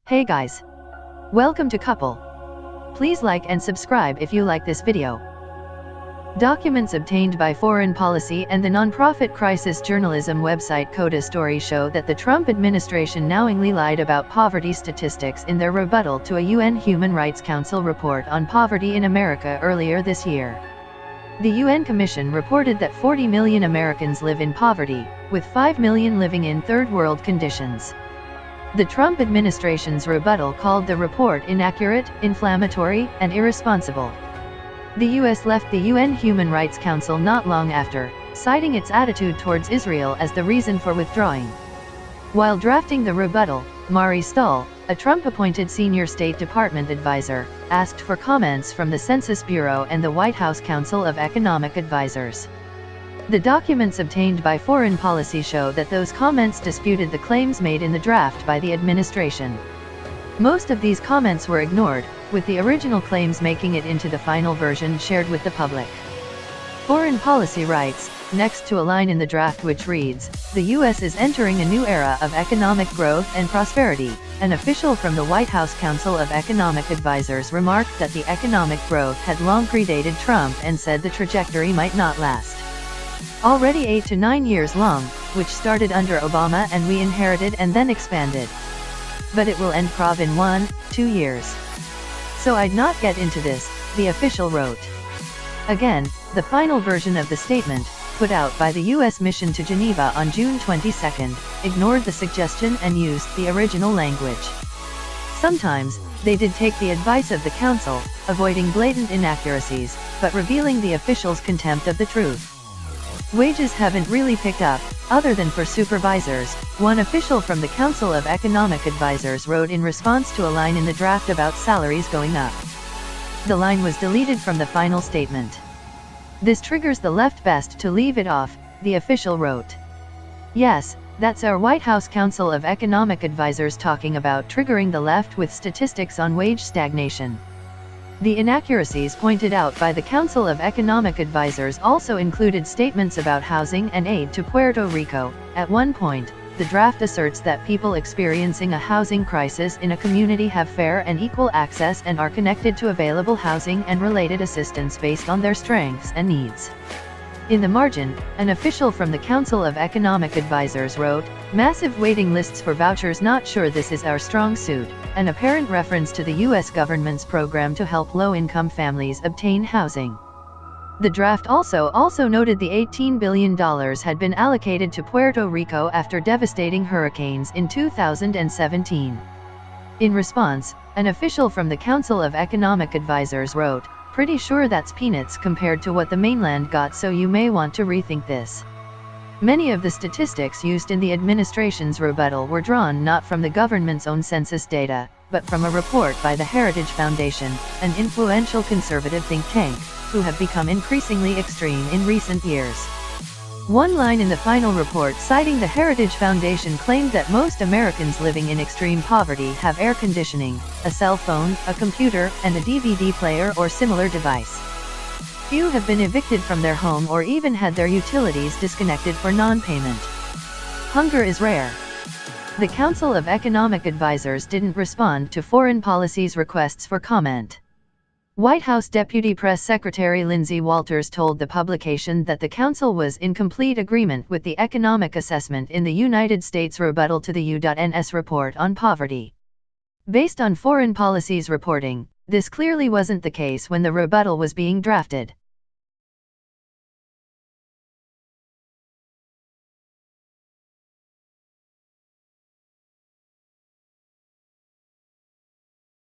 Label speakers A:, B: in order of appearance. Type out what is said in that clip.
A: Hey guys! Welcome to Couple. Please like and subscribe if you like this video. Documents obtained by Foreign Policy and the nonprofit crisis journalism website Coda Story show that the Trump administration knowingly lied about poverty statistics in their rebuttal to a UN Human Rights Council report on poverty in America earlier this year. The UN Commission reported that 40 million Americans live in poverty, with 5 million living in third world conditions. The Trump administration's rebuttal called the report inaccurate, inflammatory, and irresponsible. The U.S. left the UN Human Rights Council not long after, citing its attitude towards Israel as the reason for withdrawing. While drafting the rebuttal, Mari Stahl, a Trump-appointed senior State Department advisor, asked for comments from the Census Bureau and the White House Council of Economic Advisers. The documents obtained by Foreign Policy show that those comments disputed the claims made in the draft by the administration. Most of these comments were ignored, with the original claims making it into the final version shared with the public. Foreign Policy writes, next to a line in the draft which reads, "The U.S. is entering a new era of economic growth and prosperity." An official from the White House Council of Economic Advisers remarked that the economic growth had long predated Trump and said the trajectory might not last. Already 8 to 9 years long, which started under Obama and we inherited and then expanded. But it will end prov in 1-2 years. So I'd not get into this, the official wrote. Again, the final version of the statement, put out by the U.S. mission to Geneva on June 22, ignored the suggestion and used the original language. Sometimes, they did take the advice of the council, avoiding blatant inaccuracies, but revealing the officials' contempt of the truth. Wages haven't really picked up, other than for supervisors, one official from the Council of Economic Advisers wrote in response to a line in the draft about salaries going up. The line was deleted from the final statement. This triggers the left best to leave it off, the official wrote. Yes, that's our White House Council of Economic Advisers talking about triggering the left with statistics on wage stagnation. The inaccuracies pointed out by the Council of Economic Advisers also included statements about housing and aid to Puerto Rico. At one point, the draft asserts that people experiencing a housing crisis in a community have fair and equal access and are connected to available housing and related assistance based on their strengths and needs. In the margin, an official from the Council of Economic Advisers wrote, "Massive waiting lists for vouchers, not sure this is our strong suit," an apparent reference to the U.S. government's program to help low-income families obtain housing. The draft also noted the $18 billion had been allocated to Puerto Rico after devastating hurricanes in 2017. In response, an official from the Council of Economic Advisers wrote, "Pretty sure that's peanuts compared to what the mainland got, so you may want to rethink this." Many of the statistics used in the administration's rebuttal were drawn not from the government's own census data, but from a report by the Heritage Foundation, an influential conservative think tank, who have become increasingly extreme in recent years. One line in the final report citing the Heritage Foundation claimed that most Americans living in extreme poverty have air conditioning, a cell phone, a computer, and a DVD player or similar device. Few have been evicted from their home or even had their utilities disconnected for non-payment. Hunger is rare. The Council of Economic Advisers didn't respond to Foreign Policy's requests for comment. White House Deputy Press Secretary Lindsey Walters told the publication that the Council was in complete agreement with the economic assessment in the United States rebuttal to the U.N.'s report on poverty. Based on Foreign Policy's reporting, this clearly wasn't the case when the rebuttal was being drafted.